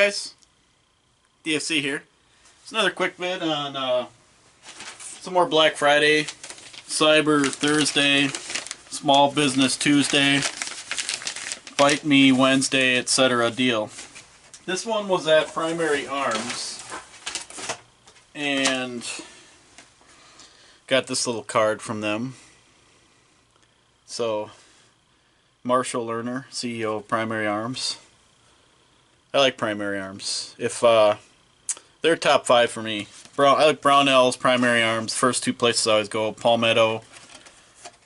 guys, DFC here. It's another quick vid on some more Black Friday, Cyber Thursday, Small Business Tuesday, Bite Me Wednesday, etc. deal. This one was at Primary Arms and got this little card from them. So, Marshall Lerner, CEO of Primary Arms. I like Primary Arms. If they're top 5 for me. I like Brownells, Primary Arms. First two places I always go. Palmetto.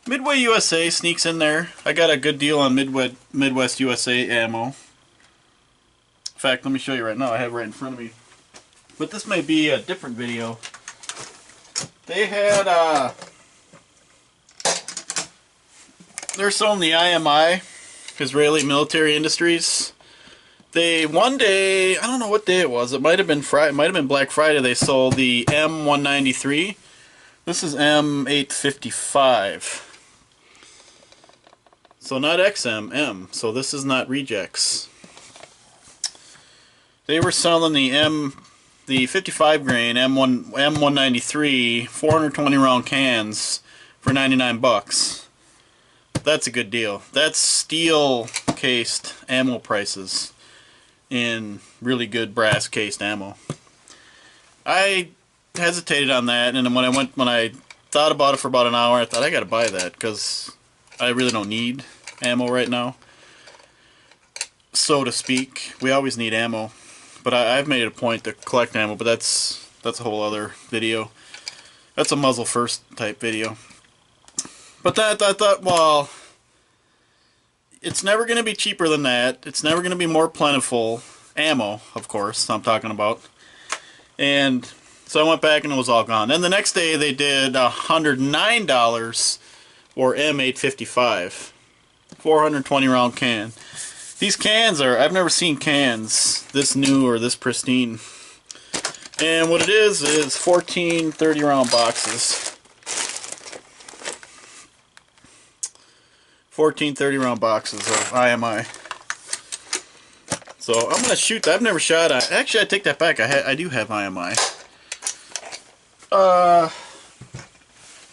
Midway USA sneaks in there. I got a good deal on Midwest USA ammo. In fact, let me show you right now. I have it right in front of me. But this may be a different video. They had they're selling the IMI, Israeli Military Industries. They one day, I don't know what day it was. It might have been Friday. It might have been Black Friday. They sold the M193. This is M855. So not XM, M. So this is not rejects. They were selling the 55 grain M193 420 round cans for 99 bucks. That's a good deal. That's steel cased ammo prices in really good brass cased ammo. I hesitated on that, and when I thought about it for about an hour, I thought I gotta buy that because I really don't need ammo right now, so to speak. We always need ammo, but I've made it a point to collect ammo, but that's a whole other video. That's a muzzle first type video. But I thought, well, it's never going to be cheaper than that. It's never going to be more plentiful. Ammo, of course, I'm talking about. And so I went back and it was all gone. Then the next day they did $109 for M855. 420 round can. These cans are, I've never seen cans this new or this pristine. And what it is 14 30 round boxes. 14 30 round boxes of IMI. So I'm gonna shoot. I've never shot. Actually, I take that back. I do have IMI.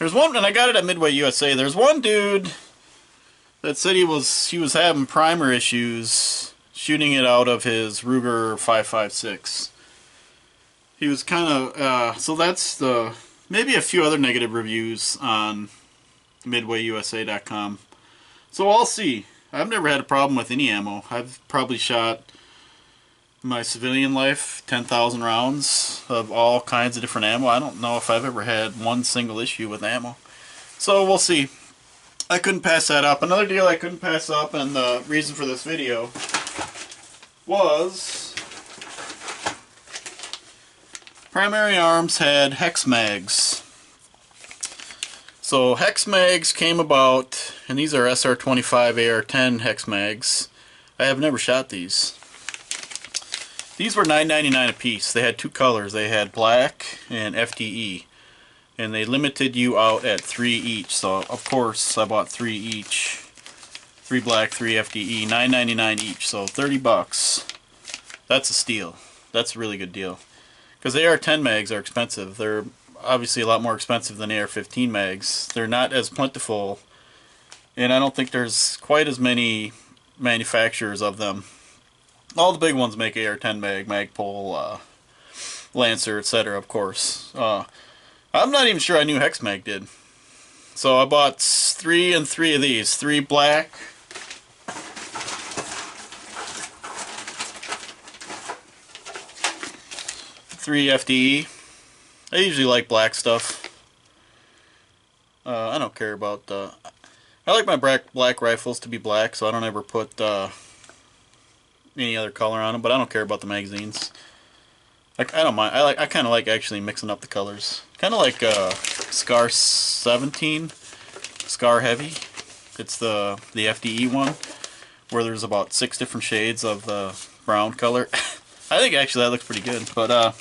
There's one, and I got it at Midway USA. There's one dude that said he was having primer issues shooting it out of his Ruger 5.56. He was kind of so that's the maybe a few other negative reviews on MidwayUSA.com. So I'll see. I've never had a problem with any ammo. I've probably shot in my civilian life 10,000 rounds of all kinds of different ammo. I don't know if I've ever had one single issue with ammo. So we'll see. I couldn't pass that up. Another deal I couldn't pass up, and the reason for this video was Primary Arms had Hexmags. So Hexmags came about, and these are SR25 AR-10 Hexmags. I have never shot these. These were $9.99 a piece. They had two colors. They had black and FDE, and they limited you out at 3 each. So of course I bought 3 each. 3 black, 3 FDE, $9.99 each. So 30 bucks. That's a steal. That's a really good deal. Because AR-10 mags are expensive. They're obviously a lot more expensive than AR-15 mags. They're not as plentiful, and I don't think there's quite as many manufacturers of them. All the big ones make AR-10 mag, Magpul, Lancer, etc. of course. I'm not even sure I knew Hexmag did. So I bought 3 and 3 of these. 3 black, 3 FDE. I usually like black stuff. I don't care about I like my black rifles to be black, so I don't ever put any other color on them. But I don't care about the magazines. I don't mind. I kind of like actually mixing up the colors. Kind of like Scar 17, Scar Heavy. It's the FDE one where there's about 6 different shades of the brown color. I think actually that looks pretty good. But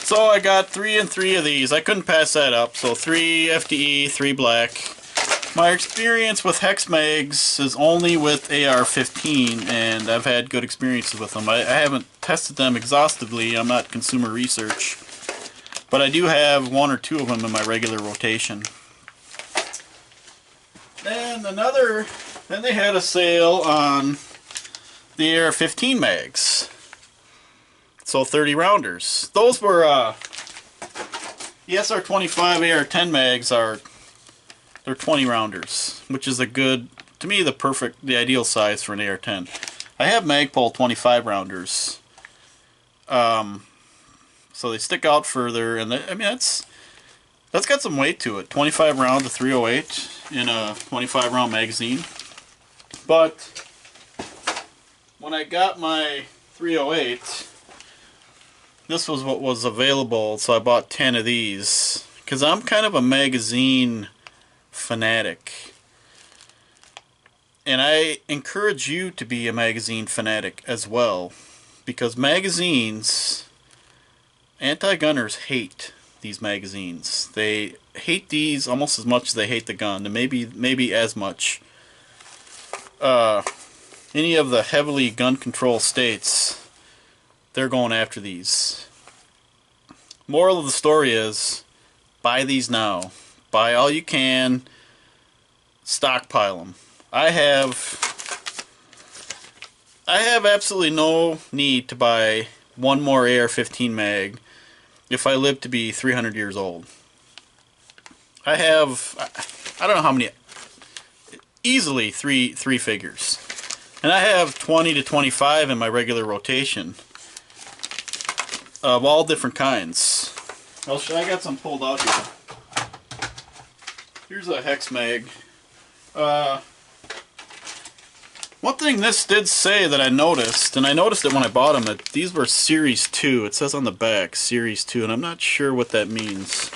so I got 3 and 3 of these. I couldn't pass that up. So 3 FDE, 3 black. My experience with Hexmags is only with AR-15, and I've had good experiences with them. I haven't tested them exhaustively. I'm not consumer research. But I do have one or two of them in my regular rotation. Then they had a sale on the AR-15 mags. So 30 rounders. Those were, the SR25 AR-10 mags they're 20 rounders, which is a good, to me, the ideal size for an AR-10. I have Magpul 25 rounders. So they stick out further, and I mean, that's got some weight to it. 25 round to 308 in a 25 round magazine. But when I got my 308, this was what was available, so I bought 10 of these because I'm kind of a magazine fanatic, and I encourage you to be a magazine fanatic as well, because magazines, anti-gunners hate these magazines. They hate these almost as much as they hate the gun, and maybe as much. Any of the heavily gun control states, they're going after these. Moral of the story is, buy these now. Buy all you can. Stockpile them. I have absolutely no need to buy one more AR-15 mag if I live to be 300 years old. I don't know how many, easily three figures. And I have 20 to 25 in my regular rotation of all different kinds. I got some pulled out here. Here's a Hex mag. One thing this did say that I noticed, and I noticed it when I bought them, that these were Series 2. It says on the back, Series 2, and I'm not sure what that means.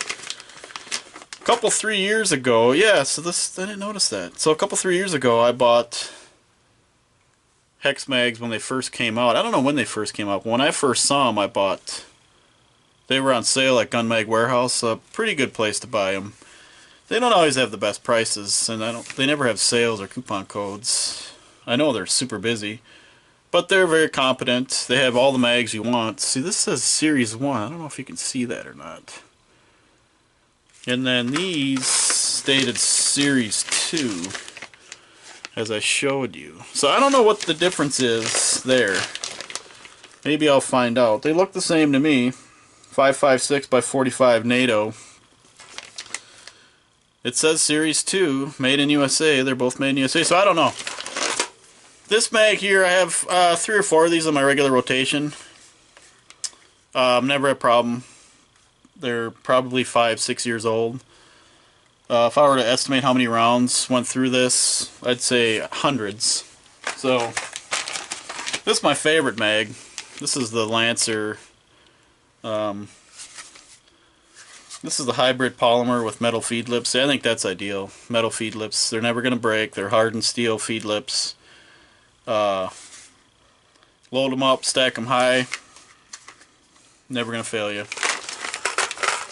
A couple, 3 years ago, yeah, so I didn't notice that. So a couple, 3 years ago, I bought Hex mags when they first came out. I don't know when they first came out. When I first saw them, I bought. They were on sale at Gun Mag Warehouse. A pretty good place to buy them. They don't always have the best prices, and they never have sales or coupon codes. I know they're super busy, but they're very competent. They have all the mags you want. See, this says Series 1. I don't know if you can see that or not. And then these stated Series 2, as I showed you. So I don't know what the difference is there. Maybe I'll find out. They look the same to me. 5.56 by 45 NATO. It says Series 2, made in USA. They're both made in USA, so I don't know. This mag here, I have 3 or 4 of these in my regular rotation. Never a problem. They're probably 5-6 years old. If I were to estimate how many rounds went through this, I'd say hundreds. So, this is my favorite mag. This is the Lancer. This is the hybrid polymer with metal feed lips. I think that's ideal. Metal feed lips. They're never going to break. They're hardened steel feed lips. Load them up, stack them high. Never going to fail you.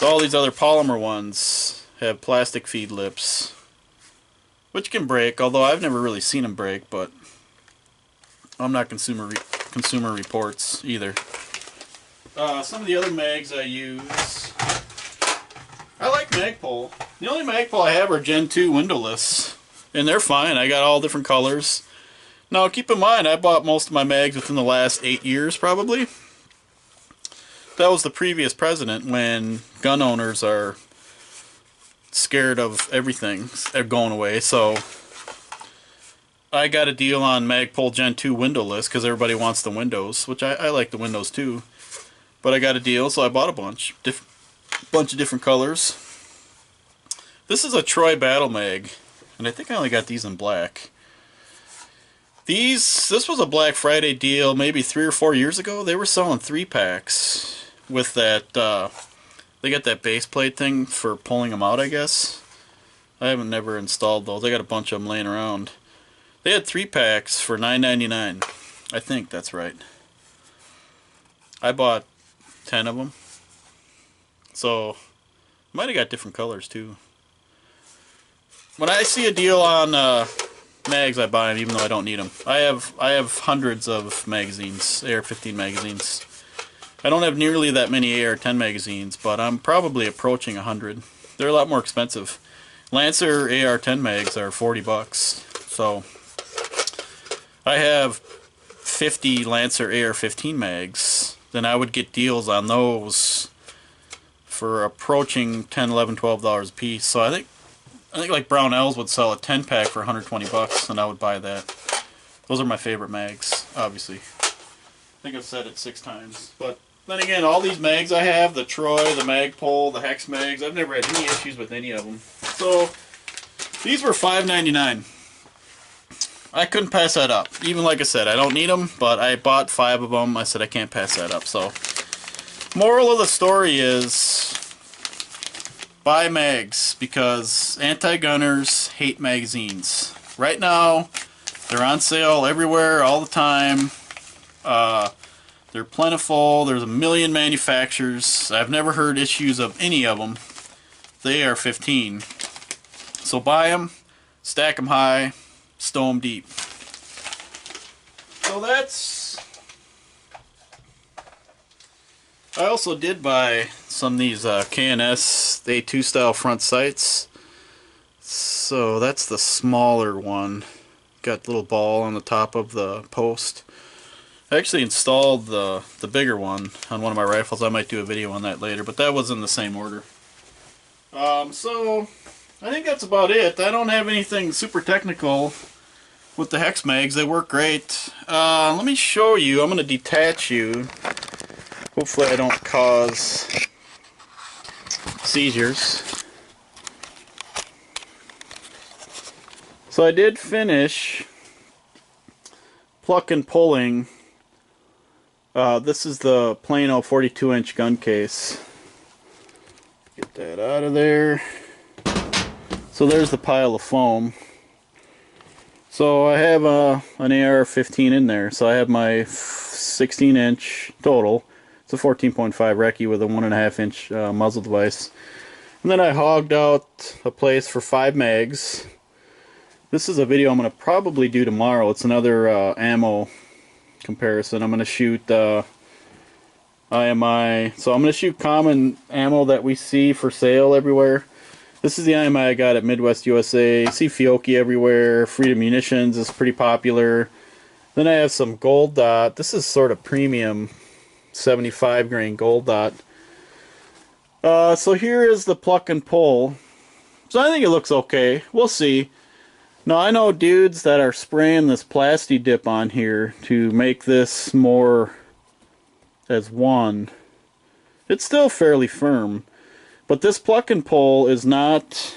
All these other polymer ones have plastic feed lips, which can break, although I've never really seen them break, but I'm not consumer reports either. Some of the other mags I use, I like Magpul. The only Magpul I have are Gen 2 windowless, and they're fine. I got all different colors. Now keep in mind, I bought most of my mags within the last 8 years probably. That was the previous president, when gun owners are scared of everything going away. So I got a deal on Magpul Gen 2 windowless because everybody wants the windows, which I like the windows too. But I got a deal, so I bought a bunch of different colors. This is a Troy Battle Mag, and I think I only got these in black. This was a Black Friday deal maybe 3 or 4 years ago. They were selling 3-packs with that, they got that base plate thing for pulling them out, I guess. I haven't never installed those. I got a bunch of them laying around. They had 3-packs for $9.99. I think that's right. I bought 10 of them. So, might have got different colors too. when I see a deal on mags, I buy them even though I don't need them. I have hundreds of magazines, AR-15 magazines. I don't have nearly that many AR-10 magazines, but I'm probably approaching 100. They're a lot more expensive. Lancer AR-10 mags are 40 bucks. So I have 50 Lancer AR-15 mags. Then I would get deals on those for approaching $10, $11, $12 a piece. So I think like Brownells would sell a 10 pack for 120 bucks, and I would buy that. Those are my favorite mags, obviously. I think I've said it 6 times. But then again, all these mags I have, the Troy, the Magpul, the Hexmags, I've never had any issues with any of them. So these were $5.99. I couldn't pass that up. Even like I said, I don't need them, but I bought 5 of them. I said I can't pass that up. So moral of the story is buy mags, because anti-gunners hate magazines. Right now, they're on sale everywhere all the time. They're plentiful. There's a million manufacturers. I've never heard issues of any of them. They are 15. So buy them, stack them high, stow them deep. So that's... I also did buy some of these K&S A2 style front sights. So that's the smaller one. Got the little ball on the top of the post. I actually installed the bigger one on one of my rifles. I might do a video on that later, but that was in the same order. So I think that's about it. I don't have anything super technical with the Hexmags. They work great. Let me show you. I'm going to detach you. Hopefully I don't cause seizures. So I did finish pluck and pulling. This is the Plano 42-inch gun case. Get that out of there. So there's the pile of foam. So I have an AR-15 in there. So I have my 16-inch total. It's a 14.5 recce with a 1.5-inch muzzle device. And then I hogged out a place for 5 mags. This is a video I'm going to probably do tomorrow. It's another ammo comparison. I'm going to shoot IMI. So I'm going to shoot common ammo that we see for sale everywhere. This is the IMI I got at Midwest USA. You see Fiocchi everywhere. Freedom Munitions is pretty popular. Then I have some Gold Dot. This is sort of premium 75 grain Gold Dot. So here is the pluck and pull. So I think it looks okay. We'll see. Now I know dudes that are spraying this Plasti Dip on here to make this more as one. It's still fairly firm, but this pluck and pull is not,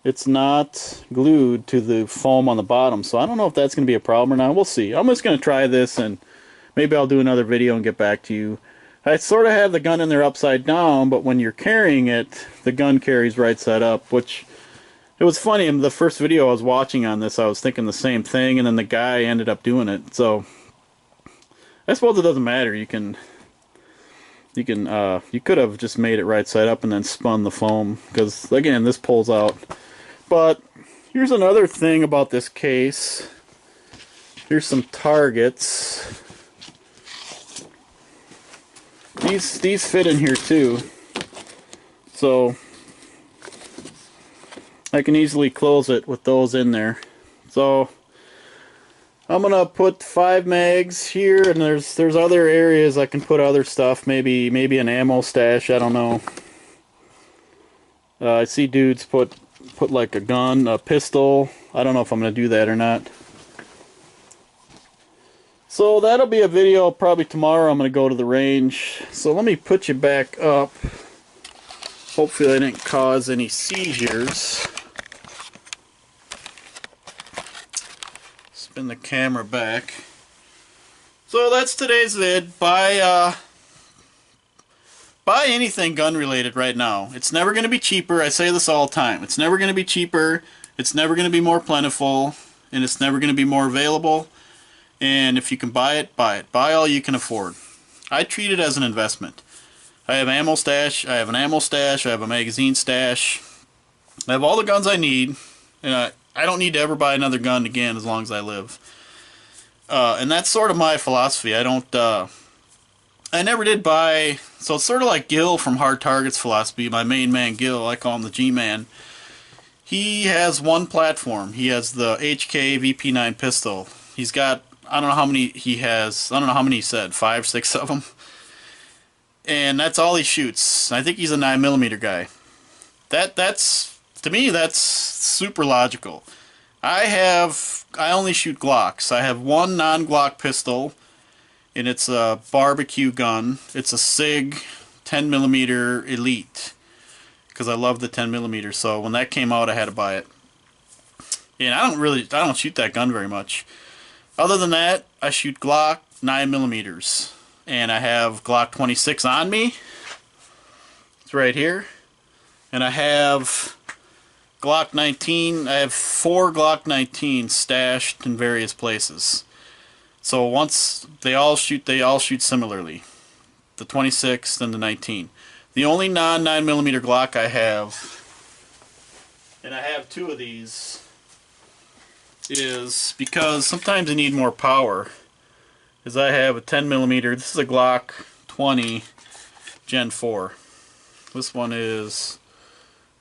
it's not glued to the foam on the bottom, so I don't know if that's going to be a problem or not. We'll see. I'm just going to try this, and maybe I'll do another video and get back to you. I sort of have the gun in there upside down, but when you're carrying it, the gun carries right side up, which... It was funny, in the first video I was watching on this, I was thinking the same thing, and then the guy ended up doing it. So I suppose it doesn't matter. You could have just made it right side up and then spun the foam, because again, this pulls out. But here's another thing about this case. Here's some targets. These fit in here too. So I can easily close it with those in there. So I'm gonna put 5 mags here, and there's other areas I can put other stuff. Maybe an ammo stash. I don't know. I see dudes put like a gun, a pistol. I don't know if I'm gonna do that or not. So that'll be a video probably tomorrow. I'm gonna go to the range. So let me put you back up. Hopefully I didn't cause any seizures. Spin the camera back. So that's today's vid. Buy anything gun related right now. It's never going to be cheaper. I say this all the time. It's never going to be cheaper. It's never going to be more plentiful. And it's never going to be more available. And if you can buy it, buy it. Buy all you can afford. I treat it as an investment. I have ammo stash. I have an ammo stash. I have a magazine stash. I have all the guns I need, and I don't need to ever buy another gun again as long as I live. And that's sort of my philosophy. I never did buy, so it's sort of like Gil from Hard Target's philosophy, my main man Gil, I call him the G-Man. He has one platform. He has the HK VP9 pistol. He's got, I don't know how many he has, I don't know how many he said, 5, 6 of them. And that's all he shoots. I think he's a 9mm guy. That's, to me, that's super logical. I only shoot Glocks. I have one non-Glock pistol, and it's a barbecue gun. It's a SIG 10mm Elite, because I love the 10mm. So when that came out, I had to buy it. And I don't shoot that gun very much. Other than that, I shoot Glock 9mm, and I have Glock 26 on me. It's right here, and I have Glock 19. I have 4 Glock 19 stashed in various places. So once they all shoot similarly. The 26 and the 19. The only non-9mm Glock I have, and I have 2 of these, is because sometimes I need more power. Is I have a 10mm. This is a Glock 20 Gen 4. This one is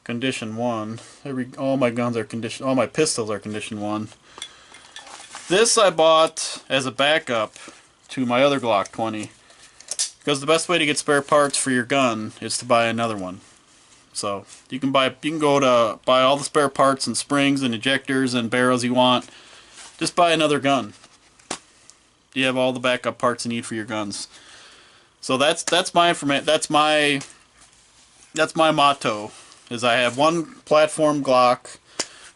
Condition 1. All my guns are condition. All my pistols are Condition 1. This I bought as a backup to my other Glock 20, because the best way to get spare parts for your gun is to buy another one. So you can go to buy all the spare parts and springs and ejectors and barrels you want. Just buy another gun. You have all the backup parts you need for your guns. So that's my information. That's my motto. Is I have one platform Glock.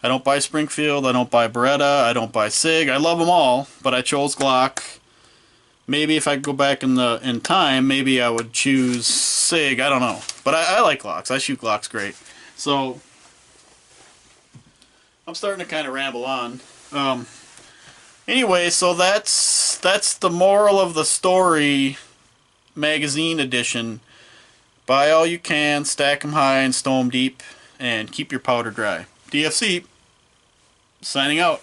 I don't buy Springfield, I don't buy Beretta, I don't buy SIG. I love them all, but I chose Glock. Maybe if I could go back in time, maybe I would choose SIG. I don't know. But I like Glocks. I shoot Glocks great. So I'm starting to kind of ramble on. Anyway, so that's the moral of the story, magazine edition. Buy all you can, stack them high and stow them deep, and keep your powder dry. DFC, signing out.